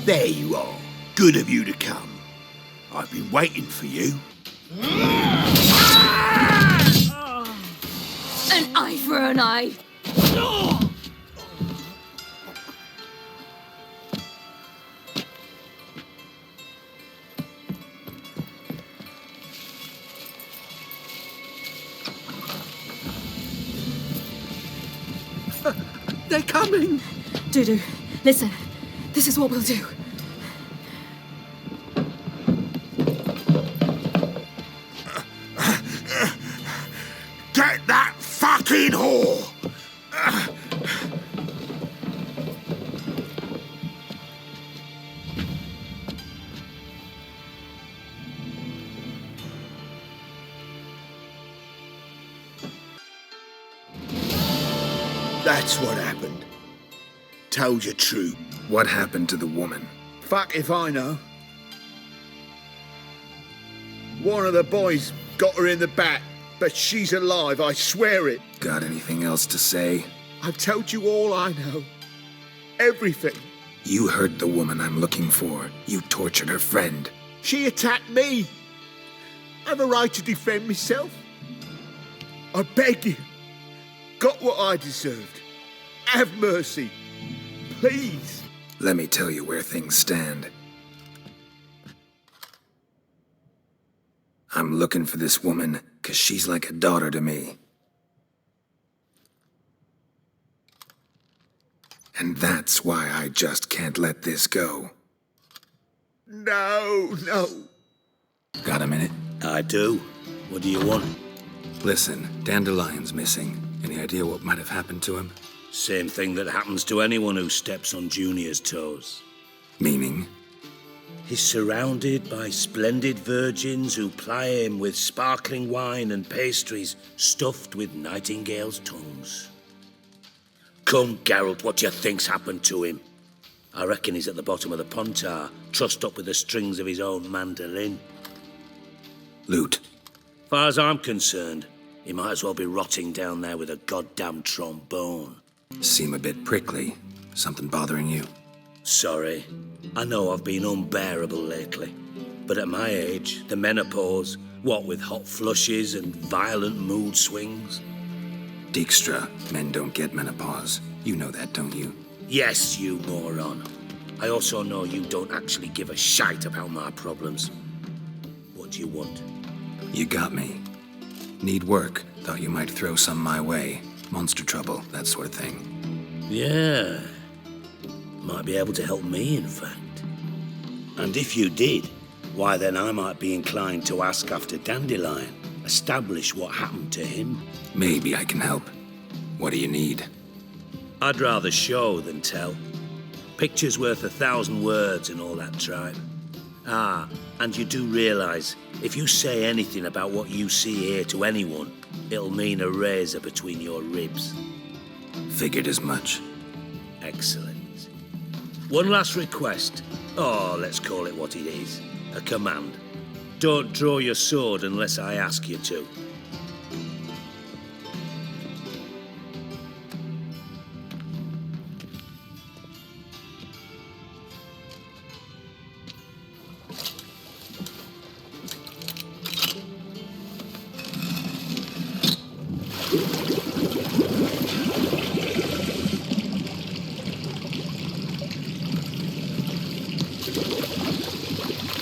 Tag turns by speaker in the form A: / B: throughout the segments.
A: There you are. Good of you to come. I've been waiting for you.
B: An eye for an eye.
A: They're coming.
B: Dudu, listen. This is what we'll do.
A: Get that fucking whore! That's what happened. Told you true.
C: What happened to the woman?
A: Fuck if I know. One of the boys got her in the back, but she's alive, I swear it.
C: Got anything else to say?
A: I've told you all I know. Everything.
C: You hurt the woman I'm looking for. You tortured her friend.
A: She attacked me. I have a right to defend myself. I beg you. Got what I deserved. Have mercy. Please.
C: Let me tell you where things stand. I'm looking for this woman, 'cause she's like a daughter to me. And that's why I just can't let this go.
A: No.
C: Got a minute?
D: I do. What do you want?
C: Listen, Dandelion's missing. Any idea what might have happened to him?
D: Same thing that happens to anyone who steps on Junior's toes.
C: Meaning?
D: He's surrounded by splendid virgins who ply him with sparkling wine and pastries stuffed with nightingales' tongues. Come, Geralt, what do you think's happened to him? I reckon he's at the bottom of the Pontar, trussed up with the strings of his own mandolin.
C: Loot.
D: Far as I'm concerned, he might as well be rotting down there with a goddamn trombone.
C: Seem a bit prickly. Something bothering you?
D: Sorry. I know I've been unbearable lately. But at my age, the menopause, what with hot flushes and violent mood swings.
C: Dijkstra, men don't get menopause. You know that, don't you?
D: Yes, you moron. I also know you don't actually give a shite about my problems. What do you want?
C: You got me. Need work. Thought you might throw some my way. Monster trouble, that sort of thing.
D: Yeah. Might be able to help me, in fact. And if you did, why then I might be inclined to ask after Dandelion. Establish what happened to him.
C: Maybe I can help. What do you need?
D: I'd rather show than tell. Picture's worth 1,000 words and all that tripe. Ah, and you do realize, if you say anything about what you see here to anyone, it'll mean a razor between your ribs.
C: Figured as much.
D: Excellent. One last request. Oh, let's call it what it is. A command. Don't draw your sword unless I ask you to.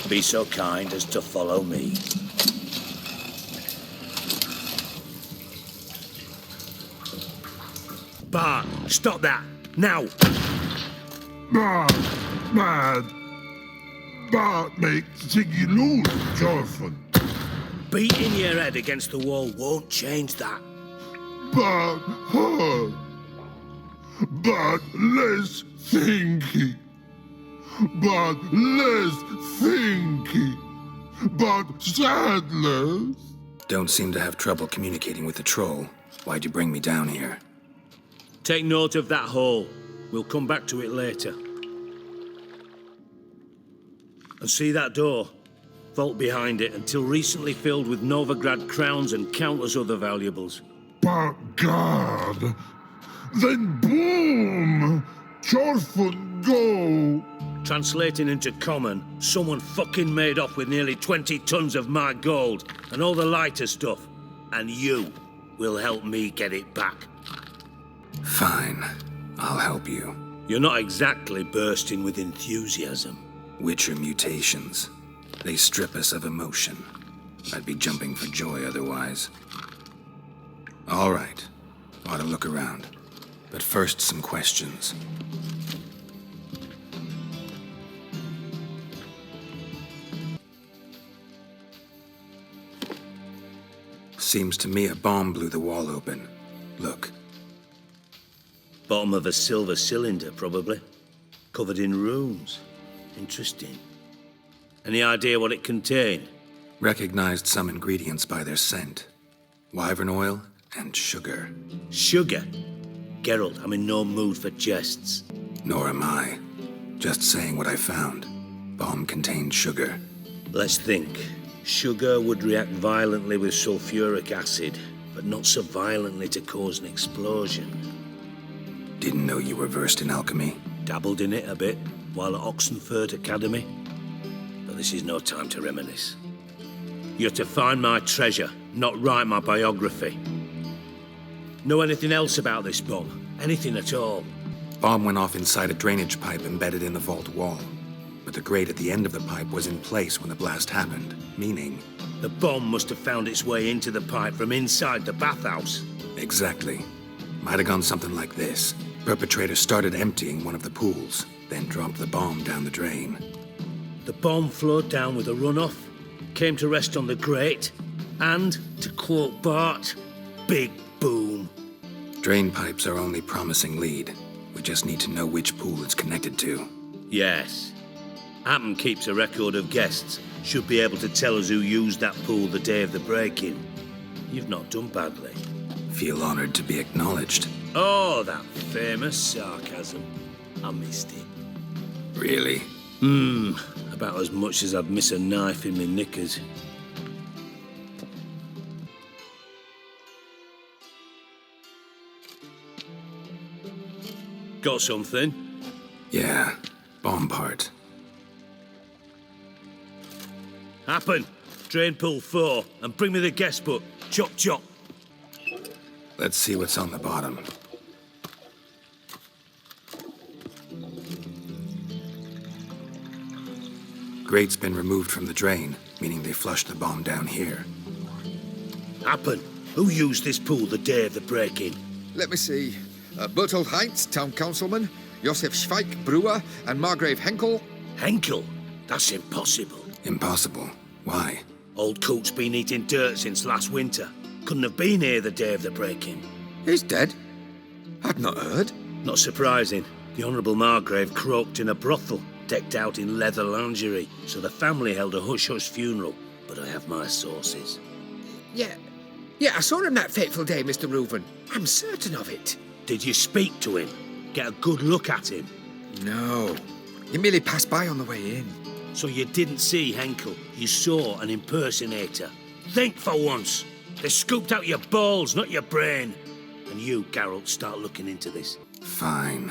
D: Be so kind as to follow me. Bart, stop that! Now!
E: Bad. Bart makes Ziggy lose, Jorfin.
D: Beating your head against the wall won't change that.
E: Bart hurt. Bart less thinky. But less thinky. But sadless.
C: Don't seem to have trouble communicating with the troll. Why'd you bring me down here?
D: Take note of that hole. We'll come back to it later. And see that door? Vault behind it, until recently filled with Novigrad crowns and countless other valuables.
E: But God. Then boom! Jorfin go.
D: Translating into common, someone fucking made off with nearly 20 tons of my gold and all the lighter stuff. And you will help me get it back.
C: Fine. I'll help you.
D: You're not exactly bursting with enthusiasm.
C: Witcher mutations. They strip us of emotion. I'd be jumping for joy otherwise. All right. Ought to look around. But first, some questions. Seems to me a bomb blew the wall open. Look.
D: Bottom of a silver cylinder, probably. Covered in runes. Interesting. Any idea what it contained?
C: Recognized some ingredients by their scent. Wyvern oil and sugar.
D: Sugar? Geralt, I'm in no mood for jests.
C: Nor am I. Just saying what I found. Bomb contained sugar.
D: Let's think. Sugar would react violently with sulfuric acid, but not so violently to cause an explosion.
C: Didn't know you were versed in alchemy.
D: Dabbled in it a bit while at Oxenford Academy. But this is no time to reminisce. You're to find my treasure, not write my biography. Know anything else about this bomb? Anything at all?
C: Bomb went off inside a drainage pipe embedded in the vault wall. But the grate at the end of the pipe was in place when the blast happened, meaning...
D: The bomb must have found its way into the pipe from inside the bathhouse.
C: Exactly. Might have gone something like this. Perpetrator started emptying one of the pools, then dropped the bomb down the drain.
D: The bomb flowed down with a runoff, came to rest on the grate, and, to quote Bart, big boom.
C: Drain pipes are only promising lead. We just need to know which pool it's connected to.
D: Yes. Hammond keeps a record of guests. Should be able to tell us who used that pool the day of the break-in. You've not done badly.
C: Feel honored to be acknowledged.
D: Oh, that famous sarcasm. I missed it.
C: Really?
D: About as much as I'd miss a knife in my knickers. Got something?
C: Yeah. Bomb part.
D: Happen. Drain pool 4, and bring me the guest book. Chop chop.
C: Let's see what's on the bottom. Grate's been removed from the drain, meaning they flushed the bomb down here.
D: Happen. Who used this pool the day of the break-in?
F: Let me see. Bertold Heinz, town councilman, Josef Schweik, brewer, and Margrave Henkel.
D: Henkel? That's impossible.
C: Impossible. Why?
D: Old Coot's been eating dirt since last winter. Couldn't have been here the day of the break-in.
F: He's dead? I'd not heard.
D: Not surprising. The Honourable Margrave croaked in a brothel, decked out in leather lingerie, so the family held a hush-hush funeral. But I have my sources.
G: Yeah, I saw him that fateful day, Mr. Reuven. I'm certain of it.
D: Did you speak to him? Get a good look at him?
F: No. He merely passed by on the way in.
D: So you didn't see Henkel. You saw an impersonator. Think for once. They scooped out your balls, not your brain. And you, Geralt, start looking into this.
C: Fine.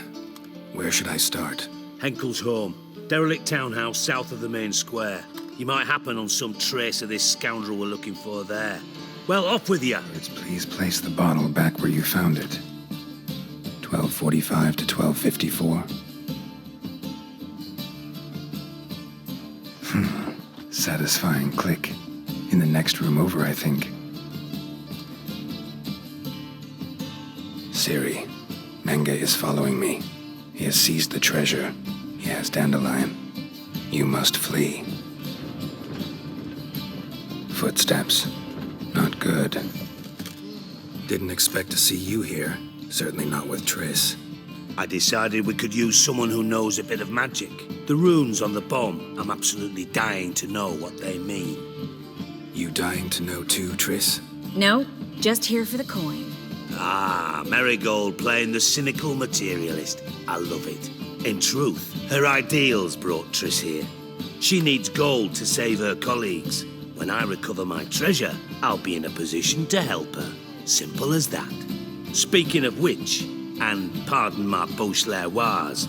C: Where should I start?
D: Henkel's home. Derelict townhouse south of the main square. You might happen on some trace of this scoundrel we're looking for there. Well, off with you.
C: Please place the bottle back where you found it. 1245 to 1254. Satisfying click. In the next room over, I think. Ciri, Menge is following me. He has seized the treasure. He has Dandelion. You must flee. Footsteps. Not good. Didn't expect to see you here. Certainly not with Triss.
D: I decided we could use someone who knows a bit of magic. The runes on the bomb, I'm absolutely dying to know what they mean.
C: You dying to know too, Triss?
B: No, just here for the coin.
D: Ah, Marigold playing the cynical materialist. I love it. In truth, her ideals brought Triss here. She needs gold to save her colleagues. When I recover my treasure, I'll be in a position to help her. Simple as that. Speaking of which, and pardon my Beauclervoise,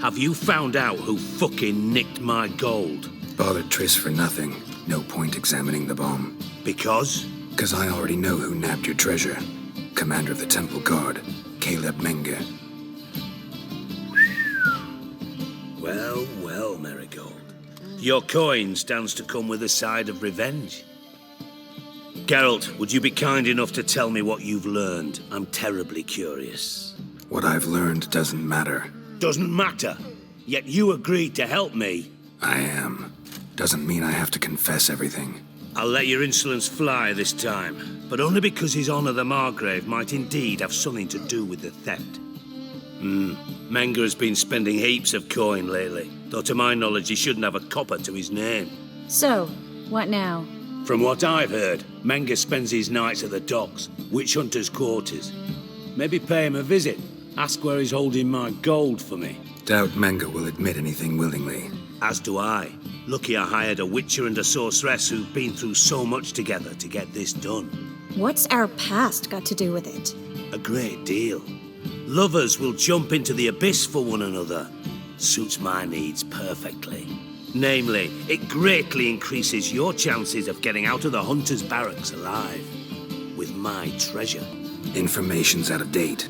D: have you found out who fucking nicked my gold?
C: Bothered Triss for nothing. No point examining the bomb.
D: Because?
C: Because I already know who nabbed your treasure. Commander of the Temple Guard, Caleb Menge.
D: Well, well, Marigold. Your coin stands to come with a side of revenge. Geralt, would you be kind enough to tell me what you've learned? I'm terribly curious.
C: What I've learned doesn't matter.
D: Doesn't matter. Yet you agreed to help me.
C: I am. Doesn't mean I have to confess everything.
D: I'll let your insolence fly this time, but only because His Honor the Margrave might indeed have something to do with the theft. Menge has been spending heaps of coin lately, though to my knowledge he shouldn't have a copper to his name.
B: So, what now?
D: From what I've heard, Menge spends his nights at the docks, witch hunters' quarters. Maybe pay him a visit. Ask where he's holding my gold for me.
C: Doubt Menge will admit anything willingly.
D: As do I. Lucky I hired a witcher and a sorceress who've been through so much together to get this done.
B: What's our past got to do with it?
D: A great deal. Lovers will jump into the abyss for one another. Suits my needs perfectly. Namely, it greatly increases your chances of getting out of the hunter's barracks alive. With my treasure.
C: Information's out of date.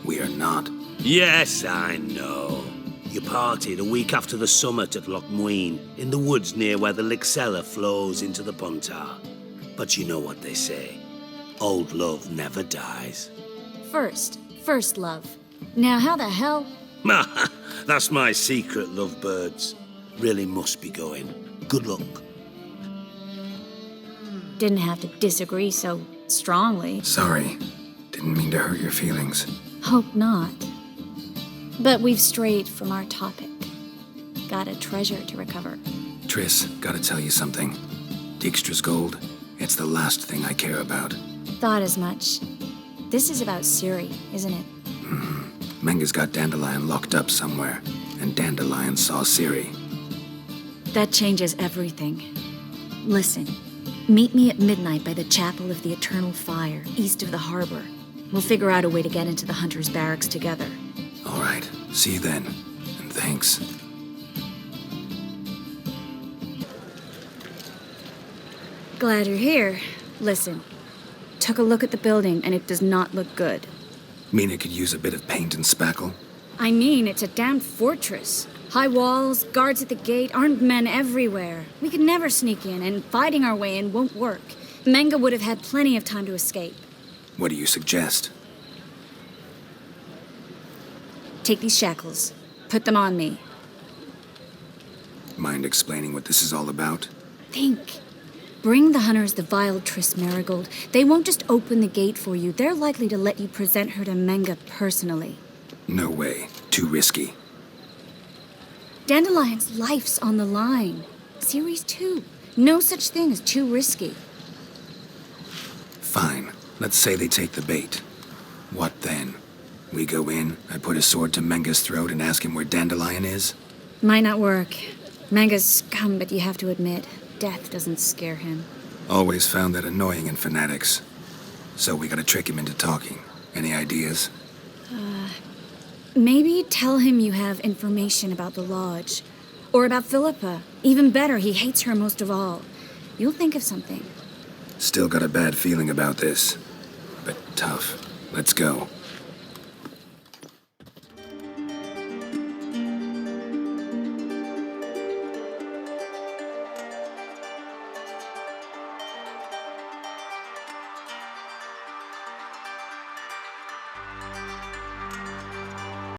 C: We are not.
D: Yes, I know. You partied a week after the summit at Lochmuin, in the woods near where the Lixella flows into the Pontar. But you know what they say. Old love never dies.
B: First love. Now how the hell?
D: That's my secret, lovebirds. Really must be going. Good luck.
B: Didn't have to disagree so strongly.
C: Sorry. Didn't mean to hurt your feelings.
B: Hope not. But we've strayed from our topic. Got a treasure to recover.
C: Triss, gotta tell you something. Dijkstra's gold, it's the last thing I care about.
B: Thought as much. This is about Ciri, isn't it?
C: Menge's got Dandelion locked up somewhere, and Dandelion saw Ciri.
B: That changes everything. Listen, meet me at midnight by the Chapel of the Eternal Fire, east of the harbor. We'll figure out a way to get into the Hunter's Barracks together.
C: All right, see you then, and thanks.
B: Glad you're here. Listen, took a look at the building and it does not look good.
C: Mean it could use a bit of paint and spackle?
B: I mean, it's a damn fortress. High walls, guards at the gate, armed men everywhere. We could never sneak in, and fighting our way in won't work. Menge would have had plenty of time to escape.
C: What do you suggest?
B: Take these shackles. Put them on me.
C: Mind explaining what this is all about?
B: Think. Bring the hunters the vile Triss Marigold. They won't just open the gate for you. They're likely to let you present her to Menge personally.
C: No way. Too risky.
B: Dandelion's life's on the line. Ciri's too. No such thing as too risky.
C: Fine. Let's say they take the bait. What then? We go in, I put a sword to Menge's throat and ask him where Dandelion is?
B: Might not work. Menge's scum, but you have to admit, death doesn't scare him.
C: Always found that annoying in fanatics. So we gotta trick him into talking. Any ideas?
B: Maybe tell him you have information about the Lodge. Or about Philippa. Even better, he hates her most of all. You'll think of something.
C: Still got a bad feeling about this. But tough. Let's go.